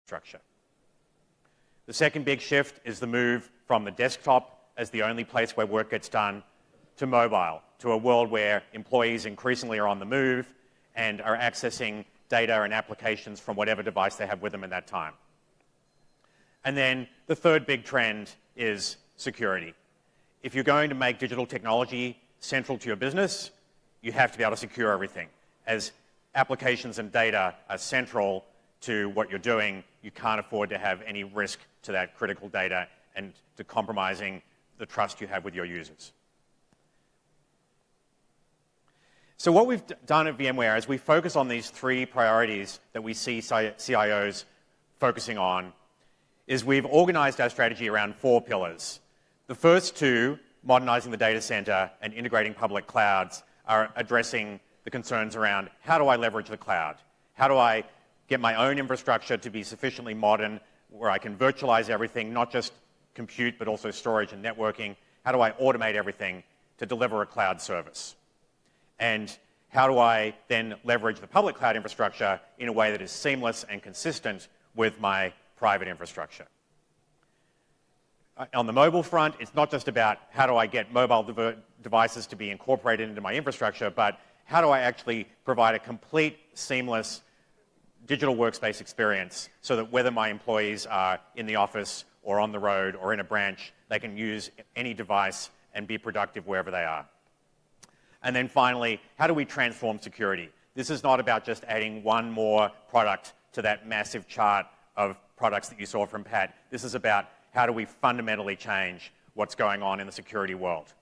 infrastructure. The second big shift is the move from the desktop as the only place where work gets done to mobile, to a world where employees increasingly are on the move and are accessing data and applications from whatever device they have with them at that time. And then the third big trend is security. If you're going to make digital technology central to your business, you have to be able to secure everything. As applications and data are central to what you're doing, you can't afford to have any risk to that critical data and to compromising the trust you have with your users. So what we've done at VMware is we focus on these three priorities that we see CIOs focusing on, is we've organized our strategy around 4 pillars. The first two, modernizing the data center and integrating public clouds, are addressing the concerns around how do I leverage the cloud? How do I get my own infrastructure to be sufficiently modern where I can virtualize everything, not just compute, but also storage and networking? How do I automate everything to deliver a cloud service? And how do I then leverage the public cloud infrastructure in a way that is seamless and consistent with my private infrastructure? On the mobile front, it's not just about how do I get mobile devices to be incorporated into my infrastructure, but how do I actually provide a complete, seamless digital workspace experience so that whether my employees are in the office or on the road or in a branch, they can use any device and be productive wherever they are. And then finally, how do we transform security? This is not about just adding one more product to that massive chart of products that you saw from Pat. This is about how do we fundamentally change what's going on in the security world.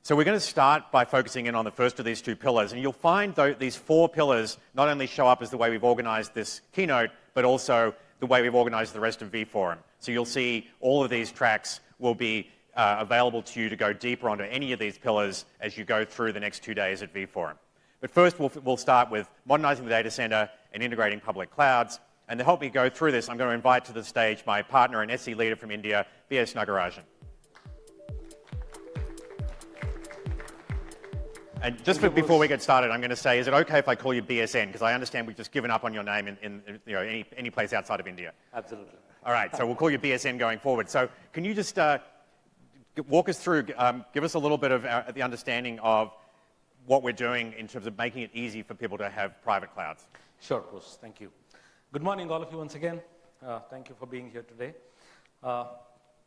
So we're going to start by focusing in on the first of these 2 pillars, and you'll find these 4 pillars not only show up as the way we've organized this keynote, but also the way we've organized the rest of vForum. So you'll see all of these tracks will be available to you to go deeper onto any of these pillars as you go through the next 2 days at vForum. But first, we'll start with modernizing the data center and integrating public clouds. And to help me go through this, I'm going to invite to the stage my partner and SE leader from India, V.S. Nagarajan. And just before we get started, I'm going to say, is it okay if I call you BSN? Because I understand we've just given up on your name in any place outside of India. Absolutely. All right, so we'll call you BSN going forward. So can you just walk us through, give us a little bit of the understanding of what we're doing in terms of making it easy for people to have private clouds? Sure, Bruce. Thank you. Good morning, all of you, once again. Thank you for being here today.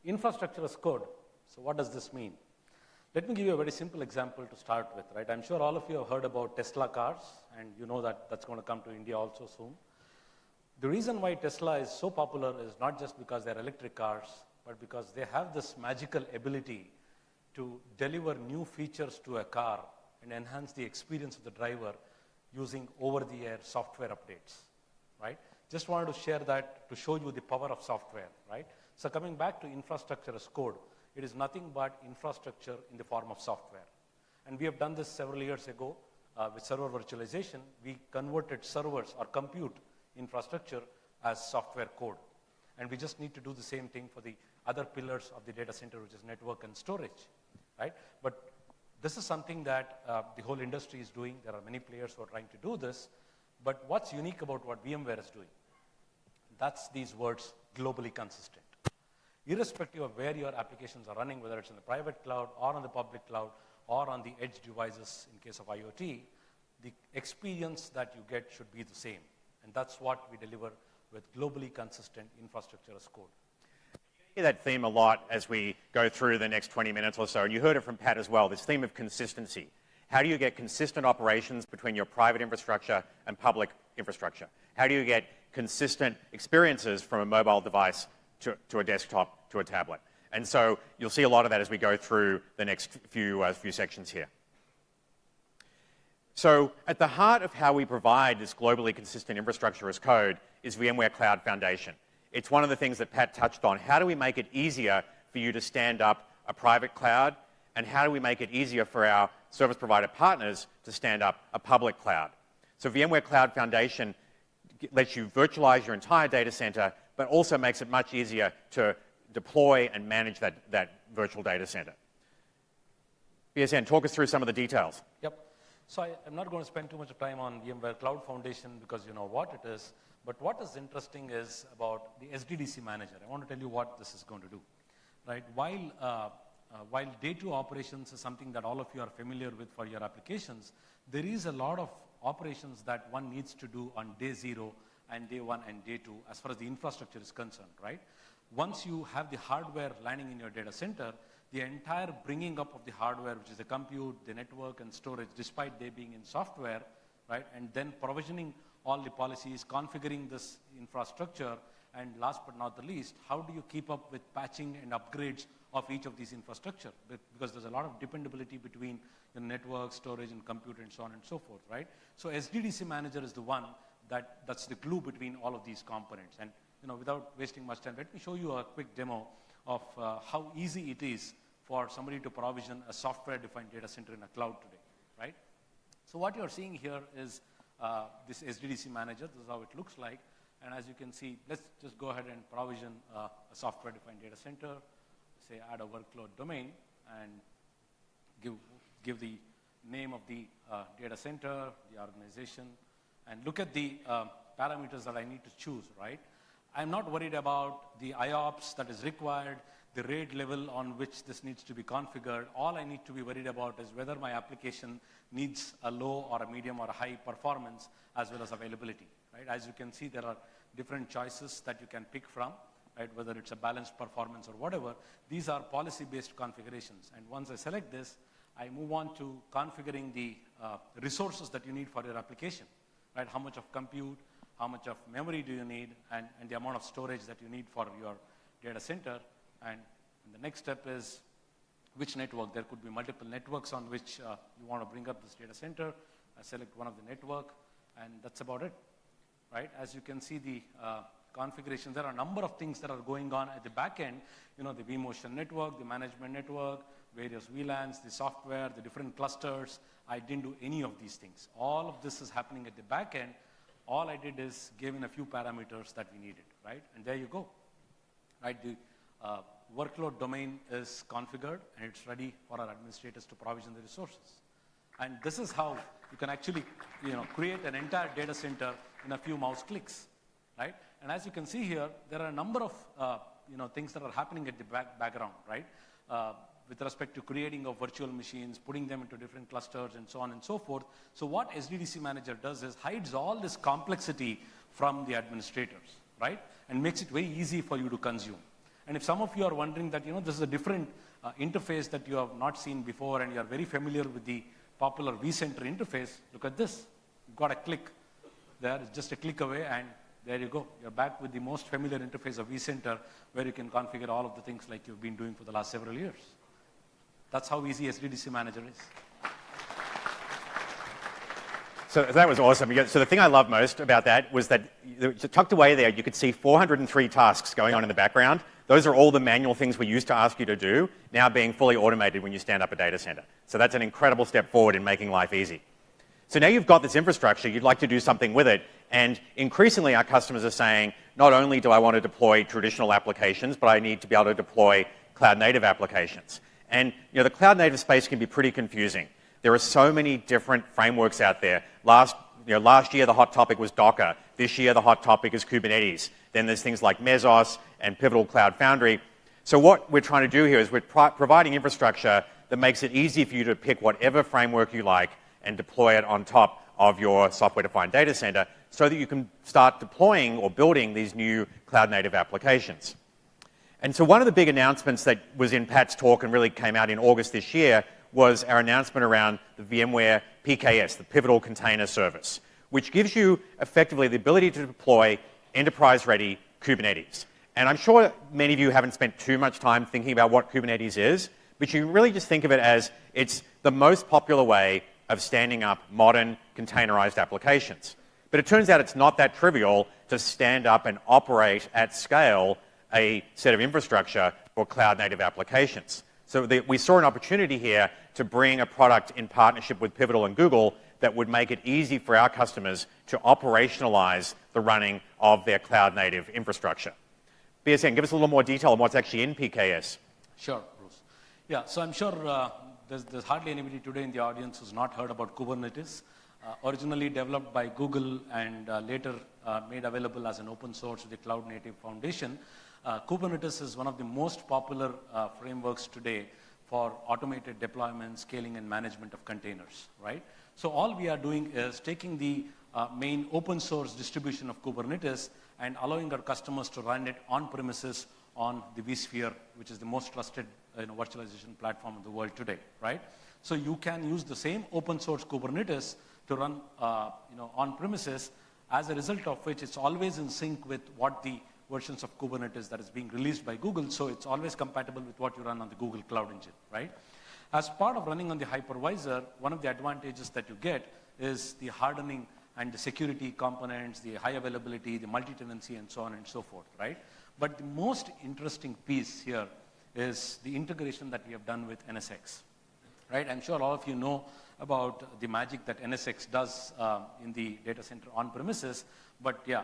Infrastructure as code. So what does this mean? Let me give you a very simple example to start with, right? I'm sure all of you have heard about Tesla cars, and you know that that's going to come to India also soon. The reason why Tesla is so popular is not just because they're electric cars, but because they have this magical ability to deliver new features to a car and enhance the experience of the driver using over-the-air software updates, right? Just wanted to share that to show you the power of software, right? So coming back to infrastructure as code, it is nothing but infrastructure in the form of software. And we have done this several years ago with server virtualization. We converted servers or compute infrastructure as software code. And we just need to do the same thing for the other pillars of the data center, which is network and storage, right? But this is something that the whole industry is doing. There are many players who are trying to do this. But what's unique about what VMware is doing? That's these words, globally consistent. Irrespective of where your applications are running, whether it's in the private cloud or on the public cloud or on the edge devices in case of IoT, the experience that you get should be the same. And that's what we deliver with globally consistent infrastructure as code. You hear that theme a lot as we go through the next 20 minutes or so, and you heard it from Pat as well, this theme of consistency. How do you get consistent operations between your private infrastructure and public infrastructure? How do you get consistent experiences from a mobile device to a desktop, to a tablet? And so you'll see a lot of that as we go through the next few sections here. So at the heart of how we provide this globally consistent infrastructure as code is VMware Cloud Foundation. It's one of the things that Pat touched on. How do we make it easier for you to stand up a private cloud? And how do we make it easier for our service provider partners to stand up a public cloud? So VMware Cloud Foundation lets you virtualize your entire data center, but also makes it much easier to deploy and manage that virtual data center. BSN, talk us through some of the details. Yep. So I'm not going to spend too much time on VMware Cloud Foundation because you know what it is. But what is interesting is about the SDDC Manager. I want to tell you what this is going to do. Right? While day 2 operations is something that all of you are familiar with for your applications, there is a lot of operations that one needs to do on day 0 and day 1 and day 2 as far as the infrastructure is concerned. Right? Once you have the hardware landing in your data center, the entire bringing up of the hardware, which is the compute, the network, and storage, despite they being in software, right, and then provisioning all the policies, configuring this infrastructure, and last but not the least, how do you keep up with patching and upgrades of each of these infrastructure? Because there's a lot of dependability between the network, storage, and compute, and so on and so forth, right? So SDDC Manager is the one that's the glue between all of these components. And you know, without wasting much time, let me show you a quick demo of how easy it is for somebody to provision a software-defined data center in a cloud today, right? So what you're seeing here is this SDDC Manager. This is how it looks like. And as you can see, let's just go ahead and provision a software-defined data center. Say add a workload domain and give the name of the data center, the organization, and look at the parameters that I need to choose, right? I'm not worried about the IOPS that is required, the RAID level on which this needs to be configured. All I need to be worried about is whether my application needs a low or a medium or a high performance as well as availability, right? As you can see, there are different choices that you can pick from, right? Whether it's a balanced performance or whatever. These are policy-based configurations. And once I select this, I move on to configuring the resources that you need for your application, right? How much of compute, how much of memory do you need, and the amount of storage that you need for your data center. And the next step is which network. There could be multiple networks on which you want to bring up this data center. I select one of the network, and that's about it, right? As you can see the configuration, there are a number of things that are going on at the back end. You know, the vMotion network, the management network, various VLANs, the software, the different clusters. I didn't do any of these things. All of this is happening at the back end. All I did is give in a few parameters that we needed, right? And there you go, right? The workload domain is configured, and it's ready for our administrators to provision the resources. And this is how you can actually, you know, create an entire data center in a few mouse clicks, right? And as you can see here, there are a number of you know, things that are happening at the background, right? With respect to creating of virtual machines, putting them into different clusters, and so on and so forth. So what SDDC Manager does is hides all this complexity from the administrators, right? And makes it very easy for you to consume. And if some of you are wondering that, you know, this is a different interface that you have not seen before, and you are very familiar with the popular vCenter interface, look at this. You've got a click there. It's just a click away, and there you go. You're back with the most familiar interface of vCenter, where you can configure all of the things like you've been doing for the last several years. That's how easy SDDC Manager is. So that was awesome. So the thing I love most about that was that tucked away there, you could see 403 tasks going on in the background. Those are all the manual things we used to ask you to do, now being fully automated when you stand up a data center. So that's an incredible step forward in making life easy. So now you've got this infrastructure, you'd like to do something with it, and increasingly our customers are saying, not only do I want to deploy traditional applications, but I need to be able to deploy cloud-native applications. And you know, the cloud-native space can be pretty confusing. There are so many different frameworks out there. Last year, the hot topic was Docker. This year, the hot topic is Kubernetes. Then there's things like Mesos and Pivotal Cloud Foundry. So what we're trying to do here is we're providing infrastructure that makes it easy for you to pick whatever framework you like and deploy it on top of your software-defined data center so that you can start deploying or building these new cloud-native applications. And so one of the big announcements that was in Pat's talk and really came out in August this year was our announcement around the VMware PKS, the Pivotal Container Service, which gives you effectively the ability to deploy enterprise-ready Kubernetes. And I'm sure many of you haven't spent too much time thinking about what Kubernetes is, but you can really just think of it as it's the most popular way of standing up modern containerized applications. But it turns out it's not that trivial to stand up and operate at scale a set of infrastructure for cloud-native applications. So we saw an opportunity here to bring a product in partnership with Pivotal and Google that would make it easy for our customers to operationalize the running of their cloud-native infrastructure. BSN, give us a little more detail on what's actually in PKS. Sure, Bruce. Yeah, so I'm sure there's hardly anybody today in the audience who's not heard about Kubernetes. Originally developed by Google and later made available as an open source with the Cloud Native Foundation, Kubernetes is one of the most popular frameworks today for automated deployment, scaling, and management of containers, right? So all we are doing is taking the main open source distribution of Kubernetes and allowing our customers to run it on premises on the vSphere, which is the most trusted virtualization platform in the world today, right? So you can use the same open source Kubernetes to run on premises, as a result of which it's always in sync with what the versions of Kubernetes that is being released by Google, so it's always compatible with what you run on the Google Cloud Engine, right? As part of running on the hypervisor, one of the advantages that you get is the hardening and the security components, the high availability, the multi-tenancy, and so on and so forth, right? But the most interesting piece here is the integration that we have done with NSX, right? I'm sure all of you know about the magic that NSX does in the data center on premises, but yeah,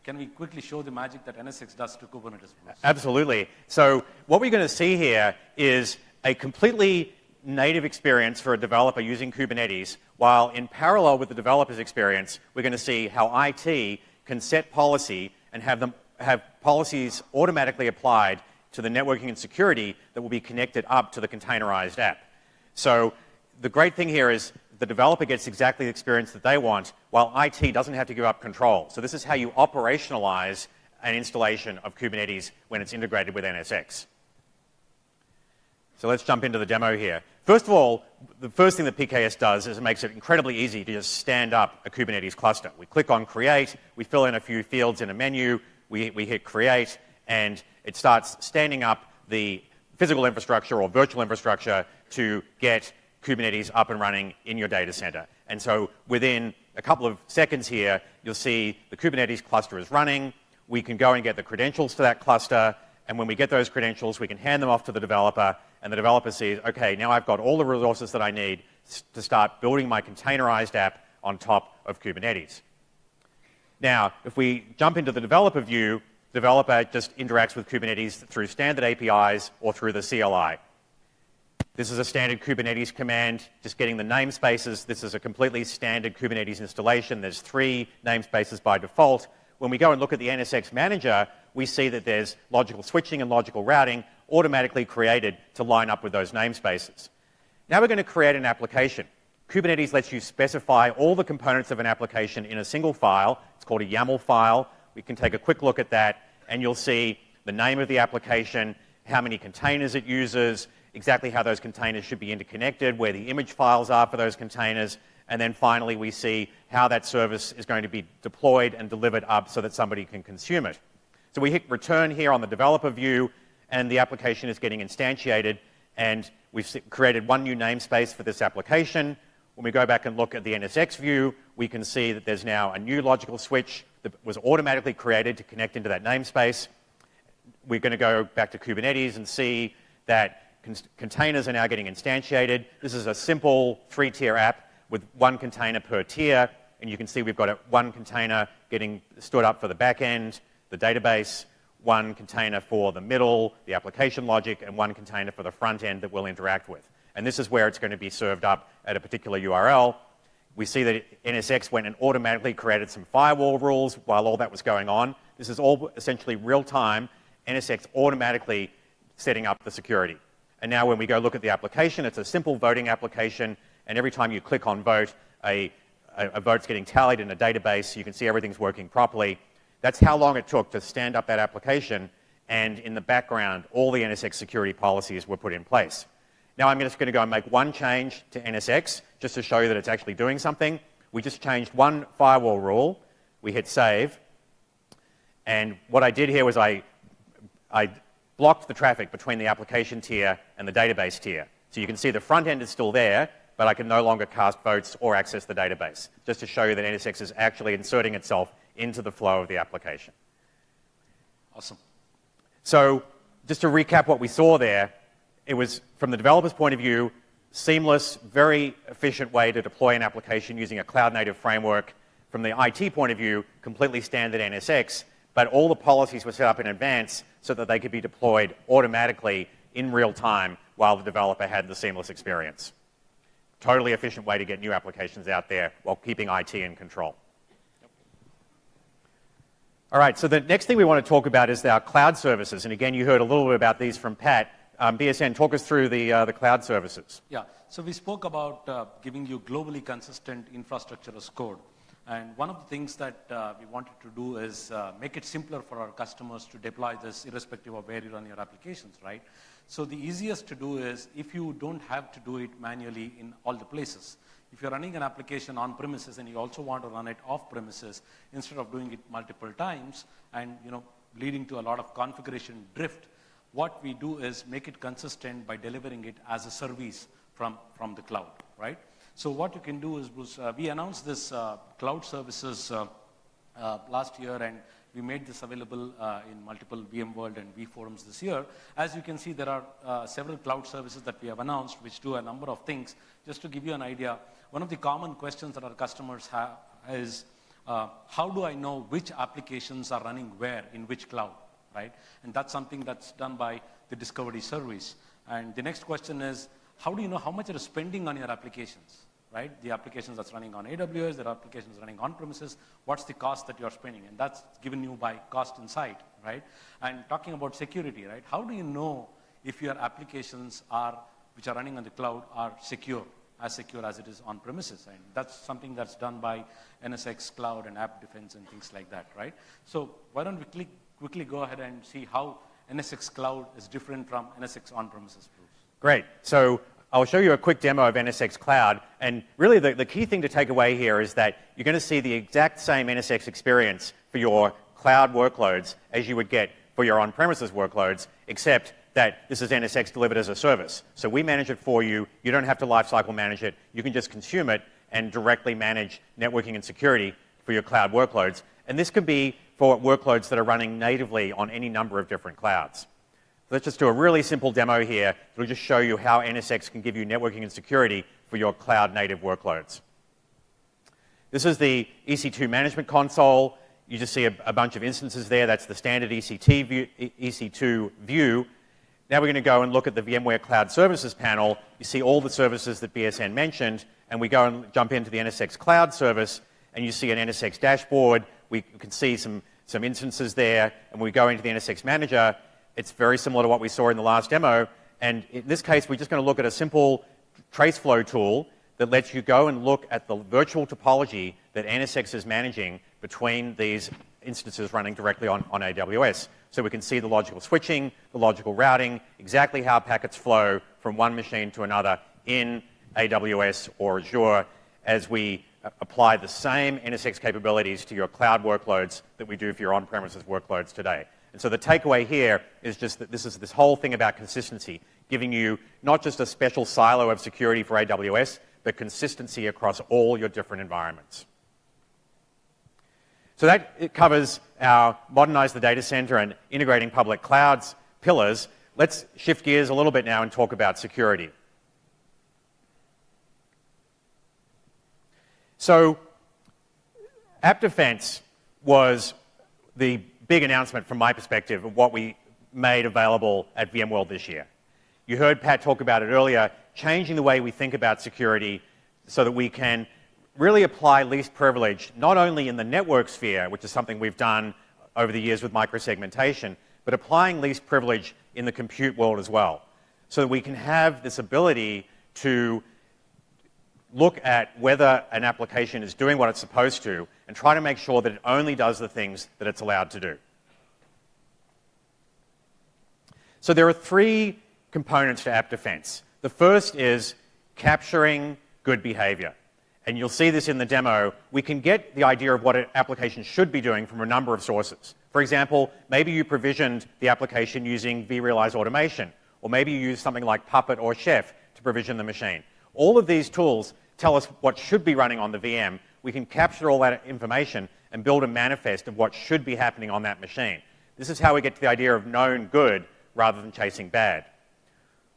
can we quickly show the magic that NSX does to Kubernetes? Absolutely. So what we're going to see here is a completely native experience for a developer using Kubernetes, while in parallel with the developer's experience, we're going to see how IT can set policy and have policies automatically applied to the networking and security that will be connected up to the containerized app. So the great thing here is the developer gets exactly the experience that they want, while IT doesn't have to give up control. So this is how you operationalize an installation of Kubernetes when it's integrated with NSX. So let's jump into the demo here. First of all, the first thing that PKS does is it makes it incredibly easy to just stand up a Kubernetes cluster. We click on Create, we fill in a few fields in a menu, we hit Create, and it starts standing up the physical infrastructure or virtual infrastructure to get Kubernetes up and running in your data center. And so within a couple of seconds here, you'll see the Kubernetes cluster is running. We can go and get the credentials to that cluster, and when we get those credentials, we can hand them off to the developer, and the developer sees, okay, now I've got all the resources that I need to start building my containerized app on top of Kubernetes. Now, if we jump into the developer view, the developer just interacts with Kubernetes through standard APIs or through the CLI. This is a standard Kubernetes command, just getting the namespaces. This is a completely standard Kubernetes installation. There's 3 namespaces by default. When we go and look at the NSX manager, we see that there's logical switching and logical routing automatically created to line up with those namespaces. Now we're going to create an application. Kubernetes lets you specify all the components of an application in a single file. It's called a YAML file. We can take a quick look at that, and you'll see the name of the application, how many containers it uses, exactly how those containers should be interconnected, where the image files are for those containers, and then finally we see how that service is going to be deployed and delivered up so that somebody can consume it. So we hit return here on the developer view, and the application is getting instantiated, and we've created one new namespace for this application. When we go back and look at the NSX view, we can see that there's now a new logical switch that was automatically created to connect into that namespace. We're going to go back to Kubernetes and see that containers are now getting instantiated. This is a simple 3-tier app with 1 container per tier, and you can see we've got 1 container getting stood up for the back end, the database, 1 container for the middle, the application logic, and 1 container for the front end that we'll interact with. And this is where it's going to be served up at a particular URL. We see that NSX went and automatically created some firewall rules while all that was going on. This is all essentially real-time, NSX automatically setting up the security. And now when we go look at the application, it's a simple voting application, and every time you click on vote, a vote's getting tallied in a database. You can see everything's working properly. That's how long it took to stand up that application, and in the background, all the NSX security policies were put in place. Now I'm just going to go and make one change to NSX, just to show you that it's actually doing something. We just changed one firewall rule. We hit save, and what I did here was I blocked the traffic between the application tier and the database tier. So you can see the front end is still there, but I can no longer cast votes or access the database, just to show you that NSX is actually inserting itself into the flow of the application. Awesome. So just to recap what we saw there, it was, from the developer's point of view, seamless, very efficient way to deploy an application using a cloud-native framework. From the IT point of view, completely standard NSX, but all the policies were set up in advance so that they could be deployed automatically in real time while the developer had the seamless experience. Totally efficient way to get new applications out there while keeping IT in control. All right, so the next thing we want to talk about is our cloud services. And again, you heard a little bit about these from Pat. BSN, talk us through the cloud services. Yeah, so we spoke about giving you globally consistent infrastructure as code. And one of the things that we wanted to do is make it simpler for our customers to deploy this irrespective of where you run your applications, right? So the easiest to do is if you don't have to do it manually in all the places. If you're running an application on premises and you also want to run it off premises, instead of doing it multiple times and leading to a lot of configuration drift, what we do is make it consistent by delivering it as a service from the cloud, right? So what you can do is, Bruce, we announced this cloud services last year, and we made this available in multiple VMworld and vForums this year. As you can see, there are several cloud services that we have announced which do a number of things. Just to give you an idea, one of the common questions that our customers have is, how do I know which applications are running where, in which cloud, right? And that's something that's done by the Discovery service. And the next question is, how do you know how much you're spending on your applications, right? The applications that's running on AWS, there are applications running on premises. What's the cost that you're spending? And that's given you by Cost Insight, right? And talking about security, right? How do you know if your applications which are running on the cloud are secure as it is on premises? And that's something that's done by NSX Cloud and App Defense and things like that, right? So why don't we quickly go ahead and see how NSX Cloud is different from NSX on-premises, Bruce. Great. So I'll show you a quick demo of NSX Cloud. And really the key thing to take away here is that you're going to see the exact same NSX experience for your cloud workloads as you would get for your on-premises workloads, except that this is NSX delivered as a service. So we manage it for you. You don't have to lifecycle manage it. You can just consume it and directly manage networking and security for your cloud workloads. And this could be for workloads that are running natively on any number of different clouds. Let's just do a really simple demo here. It'll just show you how NSX can give you networking and security for your cloud-native workloads. This is the EC2 management console. You just see a bunch of instances there. That's the standard EC2 view. Now we're going to go and look at the VMware Cloud Services panel. You see all the services that BSN mentioned, and we go and jump into the NSX Cloud service, and you see an NSX dashboard. We can see some instances there, and we go into the NSX Manager. It's very similar to what we saw in the last demo, and in this case, we're just going to look at a simple trace flow tool that lets you go and look at the virtual topology that NSX is managing between these instances running directly on AWS. So we can see the logical switching, the logical routing, exactly how packets flow from one machine to another in AWS or Azure as we apply the same NSX capabilities to your cloud workloads that we do for your on-premises workloads today. And so the takeaway here is just that this is this whole thing about consistency, giving you not just a special silo of security for AWS, but consistency across all your different environments. So it covers our modernize the data center and integrating public clouds pillars. Let's shift gears a little bit now and talk about security. So App Defense was the big announcement from my perspective of what we made available at VMworld this year. You heard Pat talk about it earlier, changing the way we think about security so that we can really apply least privilege, not only in the network sphere, which is something we've done over the years with microsegmentation, but applying least privilege in the compute world as well, so that we can have this ability to look at whether an application is doing what it's supposed to and try to make sure that it only does the things that it's allowed to do. So there are three components to App Defense. The first is capturing good behavior. And you'll see this in the demo. We can get the idea of what an application should be doing from a number of sources. For example, maybe you provisioned the application using vRealize automation, or maybe you use something like Puppet or Chef to provision the machine. All of these tools tell us what should be running on the VM. We can capture all that information and build a manifest of what should be happening on that machine. This is how we get to the idea of known good rather than chasing bad.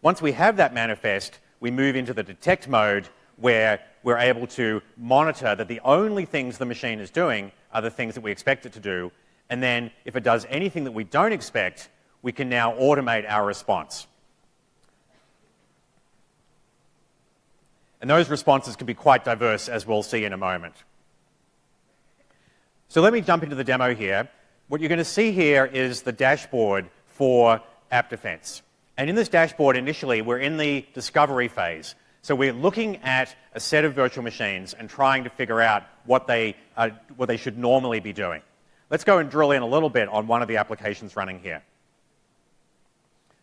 Once we have that manifest, we move into the detect mode where we're able to monitor that the only things the machine is doing are the things that we expect it to do. And then if it does anything that we don't expect, we can now automate our response. And those responses can be quite diverse, as we'll see in a moment. So let me jump into the demo here. What you're going to see here is the dashboard for App Defense. And in this dashboard, initially, we're in the discovery phase. So we're looking at a set of virtual machines and trying to figure out what they should normally be doing. Let's go and drill in a little bit on one of the applications running here.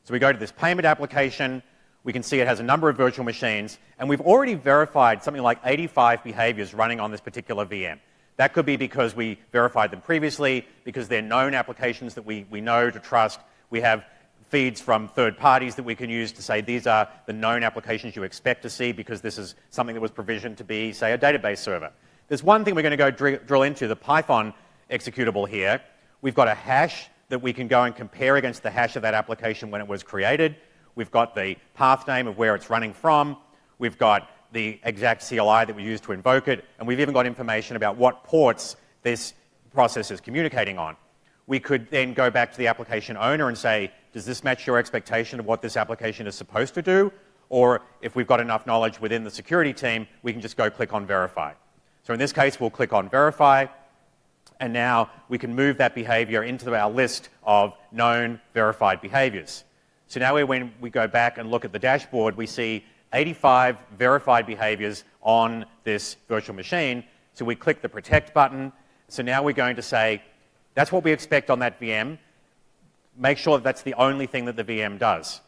So we go to this payment application. We can see it has a number of virtual machines, and we've already verified something like 85 behaviors running on this particular VM. That could be because we verified them previously, because they're known applications that we know to trust. We have feeds from third parties that we can use to say these are the known applications you expect to see because this is something that was provisioned to be, say, a database server. There's one thing we're going to go drill into, the Python executable here. We've got a hash that we can go and compare against the hash of that application when it was created. We've got the path name of where it's running from. We've got the exact CLI that we use to invoke it. And we've even got information about what ports this process is communicating on. We could then go back to the application owner and say, does this match your expectation of what this application is supposed to do? Or if we've got enough knowledge within the security team, we can just go click on verify. So in this case, we'll click on verify. And now we can move that behavior into our list of known verified behaviors. So now when we go back and look at the dashboard, we see 85 verified behaviors on this virtual machine. So we click the protect button. So now we're going to say, that's what we expect on that VM. Make sure that that's the only thing that the VM does.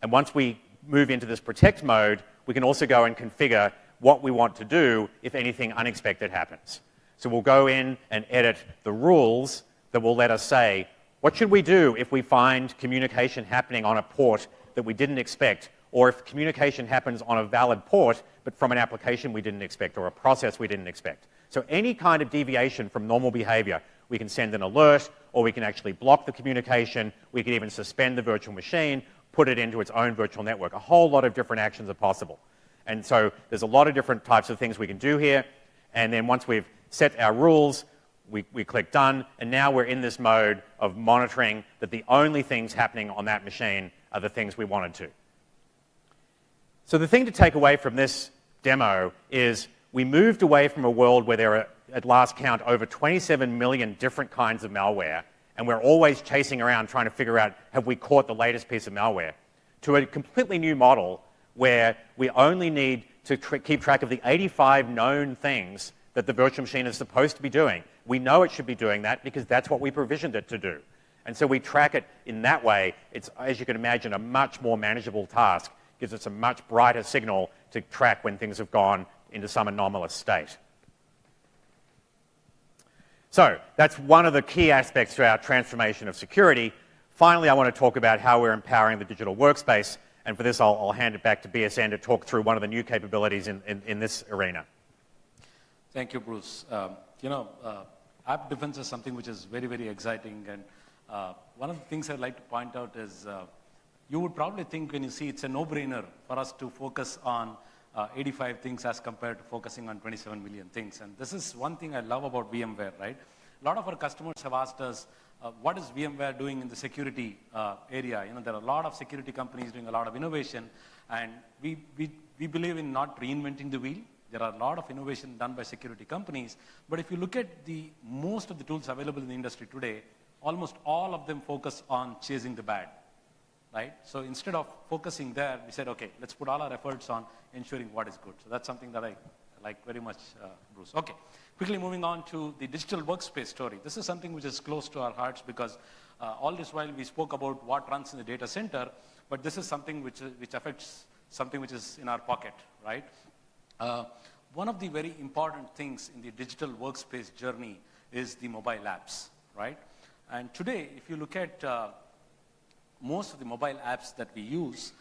And once we move into this protect mode, we can also go and configure what we want to do if anything unexpected happens. So we'll go in and edit the rules that will let us say, what should we do if we find communication happening on a port that we didn't expect, or if communication happens on a valid port, but from an application we didn't expect, or a process we didn't expect. So any kind of deviation from normal behavior, we can send an alert, or we can actually block the communication. We can even suspend the virtual machine, put it into its own virtual network. A whole lot of different actions are possible. And so there's a lot of different types of things we can do here. And then once we've set our rules, we click done, and now we're in this mode of monitoring that the only things happening on that machine are the things we wanted to. So the thing to take away from this demo is we moved away from a world where there are, at last count, over 27 million different kinds of malware, and we're always chasing around trying to figure out, have we caught the latest piece of malware, to a completely new model where we only need to keep track of the 85 known things that the virtual machine is supposed to be doing. We know it should be doing that because that's what we provisioned it to do. And so we track it in that way. It's, as you can imagine, a much more manageable task. Gives us a much brighter signal to track when things have gone into some anomalous state. So that's one of the key aspects to our transformation of security. Finally, I want to talk about how we're empowering the digital workspace. And for this, I'll hand it back to BSN to talk through one of the new capabilities in this arena. Thank you, Bruce. App defense is something which is very, very exciting. And one of the things I'd like to point out is you would probably think when you see it's a no-brainer for us to focus on 85 things as compared to focusing on 27 million things. And this is one thing I love about VMware, right? A lot of our customers have asked us, what is VMware doing in the security area? There are a lot of security companies doing a lot of innovation, and we believe in not reinventing the wheel. There are a lot of innovation done by security companies, but if you look at most of the tools available in the industry today, almost all of them focus on chasing the bad, right? So instead of focusing there, we said, okay, let's put all our efforts on ensuring what is good. So that's something that I like very much, Bruce. Okay, quickly moving on to the digital workspace story. This is something which is close to our hearts because all this while we spoke about what runs in the data center, but this is something which affects something which is in our pocket, right? One of the very important things in the digital workspace journey is the mobile apps, right? And today, if you look at most of the mobile apps that we use,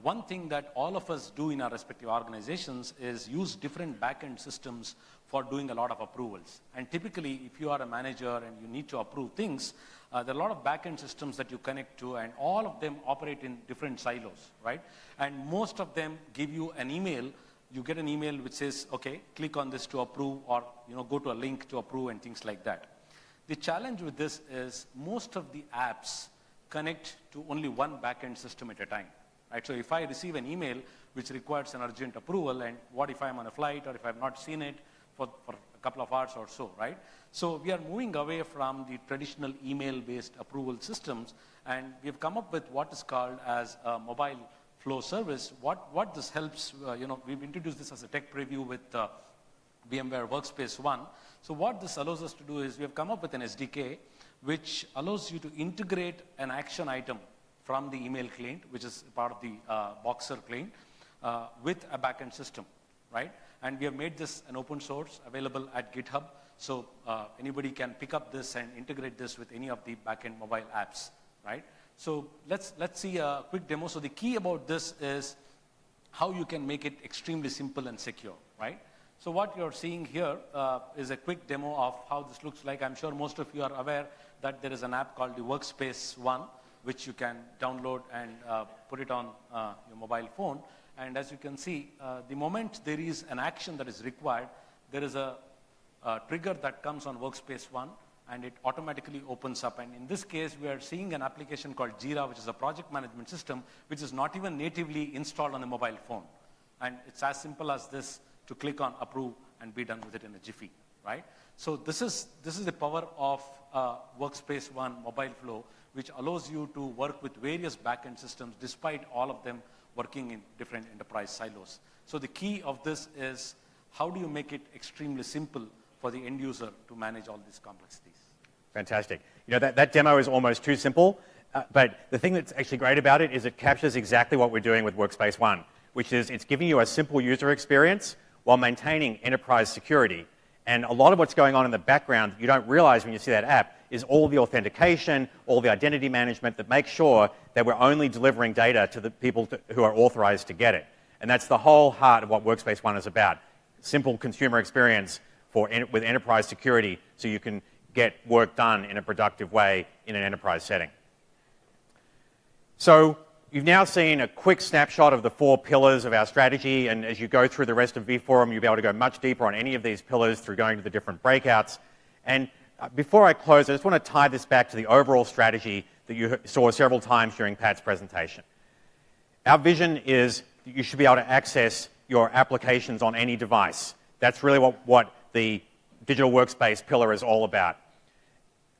one thing that all of us do in our respective organizations is use different back-end systems for doing a lot of approvals. And typically, if you are a manager and you need to approve things, there are a lot of back-end systems that you connect to, and all of them operate in different silos, right? And most of them give you an email. You get an email which says, okay, click on this to approve, or go to a link to approve and things like that. The challenge with this is most of the apps connect to only one backend system at a time, right? So if I receive an email which requires an urgent approval, and what if I'm on a flight or if I've not seen it for a couple of hours or so, right? So we are moving away from the traditional email-based approval systems, and we've come up with what is called as a mobile flow service. What this helps, we've introduced this as a tech preview with VMware Workspace ONE. So what this allows us to do is we have come up with an SDK which allows you to integrate an action item from the email client, which is part of the Boxer client, with a backend system, right? And we have made this an open source available at GitHub. So anybody can pick up this and integrate this with any of the backend mobile apps, right? So let's see a quick demo. So the key about this is how you can make it extremely simple and secure, right? So what you're seeing here is a quick demo of how this looks like. I'm sure most of you are aware that there is an app called the Workspace ONE, which you can download and put it on your mobile phone. And as you can see, the moment there is an action that is required, there is a trigger that comes on Workspace ONE, and it automatically opens up. And in this case, we are seeing an application called Jira, which is a project management system, which is not even natively installed on the mobile phone. And it's as simple as this to click on approve and be done with it in a jiffy, right? So this is the power of Workspace ONE mobile flow, which allows you to work with various backend systems despite all of them working in different enterprise silos. So the key of this is how do you make it extremely simple for the end user to manage all these complexities? Fantastic. You know, that demo is almost too simple, but the thing that's actually great about it is it captures exactly what we're doing with Workspace ONE, which is it's giving you a simple user experience while maintaining enterprise security. And a lot of what's going on in the background you don't realize when you see that app is all the authentication, all the identity management that makes sure that we're only delivering data to the people who are authorized to get it. And that's the whole heart of what Workspace ONE is about. Simple consumer experience with enterprise security so you can get work done in a productive way in an enterprise setting. So you've now seen a quick snapshot of the 4 pillars of our strategy, and as you go through the rest of vForum, you'll be able to go much deeper on any of these pillars through going to the different breakouts. And before I close, I just want to tie this back to the overall strategy that you saw several times during Pat's presentation. Our vision is that you should be able to access your applications on any device. That's really what the digital workspace pillar is all about.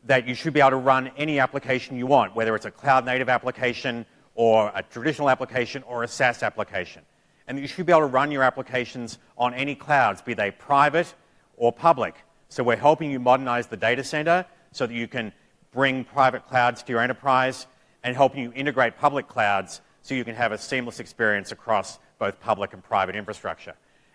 That you should be able to run any application you want, whether it's a cloud-native application or a traditional application or a SaaS application. And you should be able to run your applications on any clouds, be they private or public. So we're helping you modernize the data center so that you can bring private clouds to your enterprise and helping you integrate public clouds so you can have a seamless experience across both public and private infrastructure.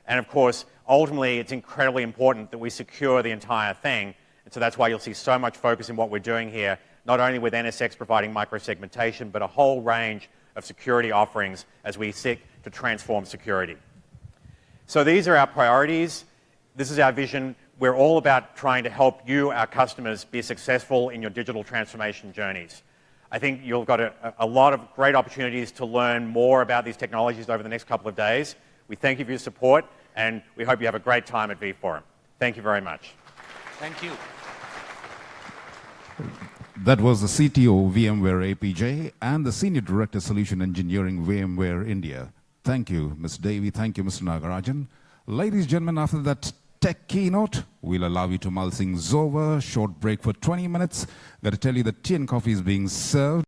And of course, ultimately, it's incredibly important that we secure the entire thing. And so that's why you'll see so much focus in what we're doing here, not only with NSX providing microsegmentation, but a whole range of security offerings as we seek to transform security. So these are our priorities. This is our vision. We're all about trying to help you, our customers, be successful in your digital transformation journeys. I think you've got a lot of great opportunities to learn more about these technologies over the next couple of days. We thank you for your support, and we hope you have a great time at vForum. Thank you very much. Thank you. That was the CTO, VMware APJ, and the Senior Director, Solution Engineering, VMware India. Thank you, Ms. Devi. Thank you, Mr. Nagarajan. Ladies and gentlemen, after that tech keynote, we'll allow you to mull things over. Short break for 20 minutes. Got to tell you that tea and coffee is being served.